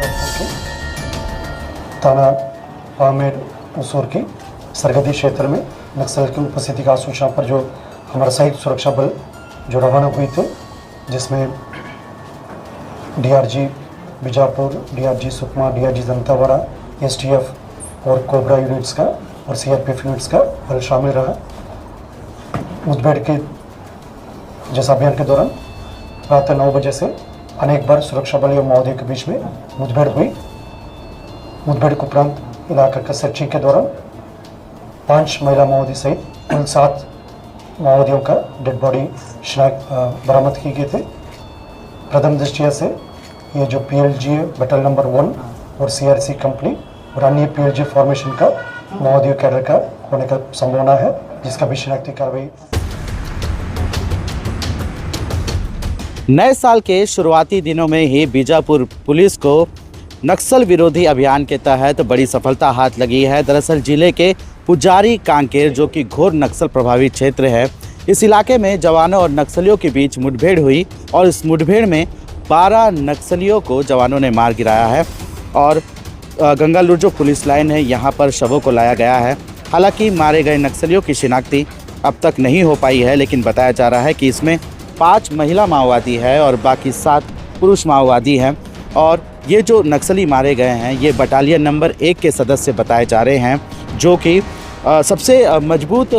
के थाना पामेर उसूर के सरहदी क्षेत्र में नक्सल की उपस्थिति का सूचना पर जो हमारा संयुक्त सुरक्षा बल जो रवाना हुए थे, जिसमें DRG Bijapur, DRG Sukma, DRG Dantewada, STF और कोबरा यूनिट्स का और सीआरपीएफ यूनिट्स का बल शामिल रहा। मुठभेड़ के जिस अभियान के दौरान प्रातः 9 बजे से अनेक बार सुरक्षा बल एवं माओवादियों के बीच में मुठभेड़ हुई। मुठभेड़ के उपरांत इलाके का सर्चिंग के दौरान 5 महिला माओवादी सहित कुल 7 माओवादियों का डेड बॉडी बरामद की गए थे। प्रथम दृष्टिया से ये जो पीएलजी बटाल नंबर 1 और सीआरसी कंपनी और अन्य पीएलजी फॉर्मेशन का माओवादियों कैडर का होने का संभावना है, जिसका भी शिनाख्ती कार्रवाई। नए साल के शुरुआती दिनों में ही बीजापुर पुलिस को नक्सल विरोधी अभियान के तहत बड़ी सफलता हाथ लगी है। दरअसल जिले के पुजारी कांकेर, जो कि घोर नक्सल प्रभावित क्षेत्र है, इस इलाके में जवानों और नक्सलियों के बीच मुठभेड़ हुई और इस मुठभेड़ में 12 नक्सलियों को जवानों ने मार गिराया है और गंगालूर जो पुलिस लाइन है यहाँ पर शवों को लाया गया है। हालांकि मारे गए नक्सलियों की शिनाख्ती अब तक नहीं हो पाई है, लेकिन बताया जा रहा है कि इसमें 5 महिला माओवादी है और बाकी 7 पुरुष माओवादी हैं। और ये जो नक्सली मारे गए हैं ये बटालियन नंबर 1 के सदस्य बताए जा रहे हैं, जो कि सबसे मजबूत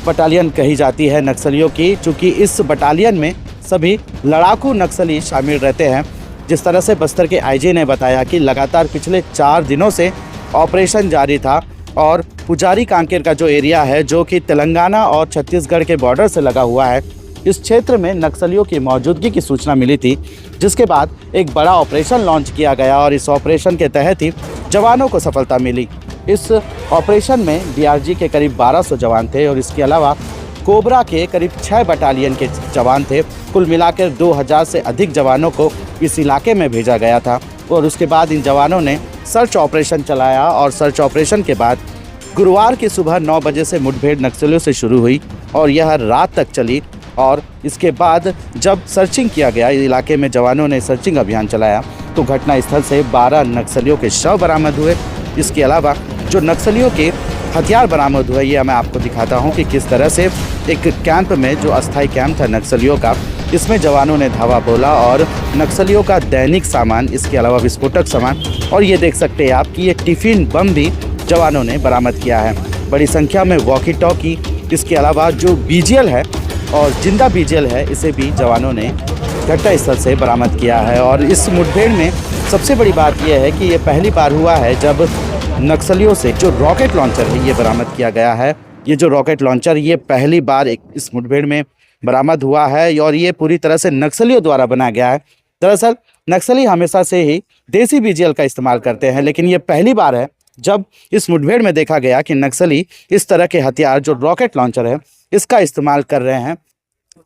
बटालियन कही जाती है नक्सलियों की, चूँकि इस बटालियन में सभी लड़ाकू नक्सली शामिल रहते हैं। जिस तरह से बस्तर के आईजी ने बताया कि लगातार पिछले 4 दिनों से ऑपरेशन जारी था और पुजारी कांकेर का जो एरिया है, जो कि तेलंगाना और छत्तीसगढ़ के बॉर्डर से लगा हुआ है, इस क्षेत्र में नक्सलियों की मौजूदगी की सूचना मिली थी, जिसके बाद एक बड़ा ऑपरेशन लॉन्च किया गया और इस ऑपरेशन के तहत ही जवानों को सफलता मिली। इस ऑपरेशन में डीआरजी के करीब 1200 जवान थे और इसके अलावा कोबरा के करीब 6 बटालियन के जवान थे। कुल मिलाकर 2000 से अधिक जवानों को इस इलाके में भेजा गया था और उसके बाद इन जवानों ने सर्च ऑपरेशन चलाया और सर्च ऑपरेशन के बाद गुरुवार की सुबह 9 बजे से मुठभेड़ नक्सलियों से शुरू हुई और यह रात तक चली। और इसके बाद जब सर्चिंग किया गया, इलाके में जवानों ने सर्चिंग अभियान चलाया, तो घटनास्थल से 12 नक्सलियों के शव बरामद हुए। इसके अलावा जो नक्सलियों के हथियार बरामद हुए, ये मैं आपको दिखाता हूँ कि किस तरह से एक कैंप में, जो अस्थायी कैंप था नक्सलियों का, इसमें जवानों ने धावा बोला और नक्सलियों का दैनिक सामान, इसके अलावा विस्फोटक सामान, और ये देख सकते हैं आप कि ये टिफ़िन बम भी जवानों ने बरामद किया है। बड़ी संख्या में वॉकी टॉकी, इसके अलावा जो बीजीएल है और जिंदा बीजीएल है, इसे भी जवानों ने घटनास्थल से बरामद किया है। और इस मुठभेड़ में सबसे बड़ी बात यह है कि ये पहली बार हुआ है जब नक्सलियों से जो रॉकेट लॉन्चर है ये बरामद किया गया है। ये जो रॉकेट लॉन्चर ये पहली बार इस मुठभेड़ में बरामद हुआ है और ये पूरी तरह से नक्सलियों द्वारा बनाया गया है। दरअसल नक्सली हमेशा से ही देसी बीजीएल का इस्तेमाल करते हैं, लेकिन ये पहली बार है जब इस मुठभेड़ में देखा गया कि नक्सली इस तरह के हथियार, जो रॉकेट लॉन्चर है, इसका इस्तेमाल कर रहे हैं।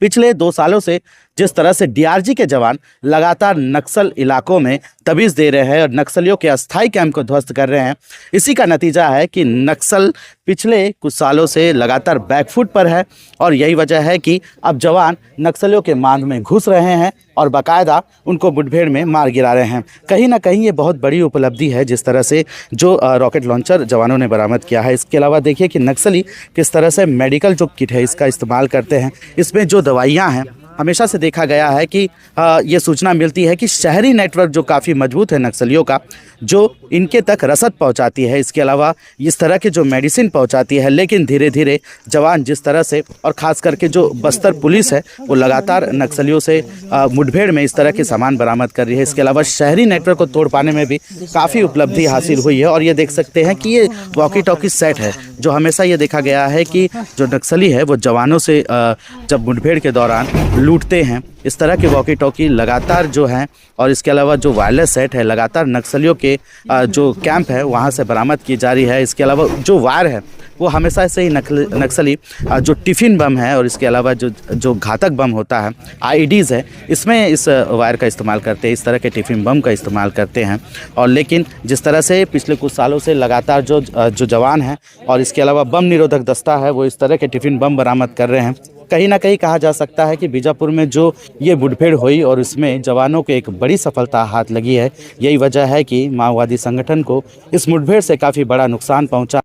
पिछले 2 सालों से जिस तरह से डीआरजी के जवान लगातार नक्सल इलाकों में दबिश दे रहे हैं और नक्सलियों के अस्थायी कैंप को ध्वस्त कर रहे हैं, इसी का नतीजा है कि नक्सल पिछले कुछ सालों से लगातार बैकफुट पर है और यही वजह है कि अब जवान नक्सलियों के मांद में घुस रहे हैं और बाकायदा उनको मुठभेड़ में मार गिरा रहे हैं। कहीं ना कहीं ये बहुत बड़ी उपलब्धि है जिस तरह से जो रॉकेट लॉन्चर जवानों ने बरामद किया है। इसके अलावा देखिए कि नक्सली किस तरह से मेडिकल जो किट है इसका इस्तेमाल करते हैं। इसमें जो दवाइयाँ हैं, हमेशा से देखा गया है कि ये सूचना मिलती है कि शहरी नेटवर्क जो काफ़ी मजबूत है नक्सलियों का, जो इनके तक रसद पहुंचाती है, इसके अलावा इस तरह के जो मेडिसिन पहुंचाती है। लेकिन धीरे धीरे जवान जिस तरह से, और ख़ास करके जो बस्तर पुलिस है, वो लगातार नक्सलियों से मुठभेड़ में इस तरह के सामान बरामद कर रही है। इसके अलावा शहरी नेटवर्क को तोड़ पाने में भी काफ़ी उपलब्धि हासिल हुई है। और ये देख सकते हैं कि ये वॉकी टॉकी सेट है, जो हमेशा ये देखा गया है कि जो नक्सली है वो जवानों से जब मुठभेड़ के दौरान लूटते हैं, इस तरह के वॉकी टॉकी लगातार जो हैं, और इसके अलावा जो वायरलेस सेट है लगातार नक्सलियों के जो कैंप है वहाँ से बरामद की जा रही है। इसके अलावा जो वायर है वो हमेशा से ही नक्सली जो टिफ़िन बम है और इसके अलावा जो घातक बम होता है, आईईडीज़ है, इसमें इस वायर का इस्तेमाल करते हैं, इस तरह के टिफ़िन बम का इस्तेमाल करते हैं। और लेकिन जिस तरह से पिछले कुछ सालों से लगातार जो जवान हैं और इसके अलावा बम निरोधक दस्ता है वो इस तरह के टिफ़िन बम बरामद कर रहे हैं, कहीं ना कहीं कहा जा सकता है कि बीजापुर में जो ये मुठभेड़ हुई और इसमें जवानों को एक बड़ी सफलता हाथ लगी है। यही वजह है कि माओवादी संगठन को इस मुठभेड़ से काफ़ी बड़ा नुकसान पहुंचा।